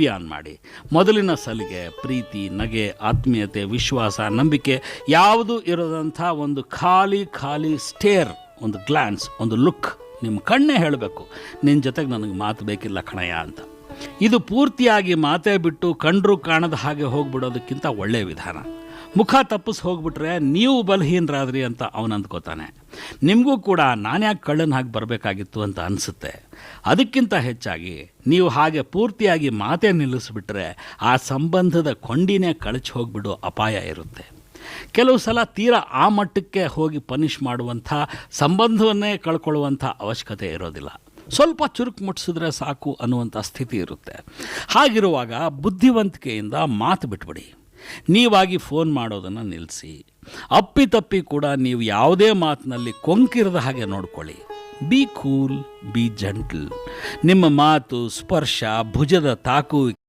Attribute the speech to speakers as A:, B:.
A: On ಮಾಡಿ. ಮೊದಲಿನ ಸಲಿಗೆ, ಪ್ರೀತಿ, ನಗೆ, ಆತ್ಮೀಯತೆ, ವಿಶ್ವಾಸ, ನಂಬಿಕೆ ಯಾವುದೂ ಇರೋದಂಥ ಒಂದು ಖಾಲಿ ಸ್ಟೇರ್, ಒಂದು ಗ್ಲಾನ್ಸ್, ಒಂದು ಲುಕ್. ನಿಮ್ಮ ಕಣ್ಣೇ ಹೇಳಬೇಕು, ನಿನ್ನ ಜೊತೆಗೆ ನನಗೆ ಮಾತು ಬೇಕಿಲ್ಲ ಕಣಯ್ಯ ಅಂತ. ಇದು ಪೂರ್ತಿಯಾಗಿ ಮಾತೇ ಬಿಟ್ಟು ಕಂಡ್ರೂ ಕಾಣದ ಹಾಗೆ ಹೋಗ್ಬಿಡೋದಕ್ಕಿಂತ ಒಳ್ಳೆಯ ವಿಧಾನ. ಮುಖ ತಪ್ಪಿಸಿ ಹೋಗ್ಬಿಟ್ರೆ ನೀವು ಬಲಹೀನರಾದ್ರಿ ಅಂತ ಅವನು ಅಂದ್ಕೋತಾನೆ. ನಿಮಗೂ ಕೂಡ ನಾನ್ಯಾಕೆ ಕಳ್ಳನ ಹಾಗೆ ಬರಬೇಕಾಗಿತ್ತು ಅಂತ ಅನಿಸುತ್ತೆ. ಅದಕ್ಕಿಂತ ಹೆಚ್ಚಾಗಿ ನೀವು ಹಾಗೆ ಪೂರ್ತಿಯಾಗಿ ಮಾತೇ ನಿಲ್ಲಿಸ್ಬಿಟ್ರೆ ಆ ಸಂಬಂಧದ ಕೊಂಡಿನೇ ಕಳಚಿ ಹೋಗಿಬಿಡೋ ಅಪಾಯ ಇರುತ್ತೆ. ಕೆಲವು ಸಲ ತೀರಾ ಆ ಮಟ್ಟಕ್ಕೆ ಹೋಗಿ ಪನಿಷ್ ಮಾಡುವಂಥ, ಸಂಬಂಧವನ್ನೇ ಕಳ್ಕೊಳ್ಳುವಂಥ ಅವಶ್ಯಕತೆ ಇರೋದಿಲ್ಲ. ಸ್ವಲ್ಪ ಚುರುಕು ಮುಟ್ಟಿಸಿದ್ರೆ ಸಾಕು ಅನ್ನುವಂಥ ಸ್ಥಿತಿ ಇರುತ್ತೆ. ಹಾಗಿರುವಾಗ ಬುದ್ಧಿವಂತಿಕೆಯಿಂದ ಮಾತು ಬಿಟ್ಬಿಡಿ. ನೀವಾಗಿ ಫೋನ್ ಮಾಡೋದನ್ನು ನಿಲ್ಲಿಸಿ. ಅಪ್ಪಿತಪ್ಪಿ ಕೂಡ ನೀವು ಯಾವುದೇ ಮಾತಿನಲ್ಲಿ ಕೊಂಕಿರದ ಹಾಗೆ ನೋಡ್ಕೊಳ್ಳಿ. B cool, B gentle. ನಿಮ್ಮ ಮಾತು, ಸ್ಪರ್ಶ, ಭುಜದ ತಾಕುವಿಕೆ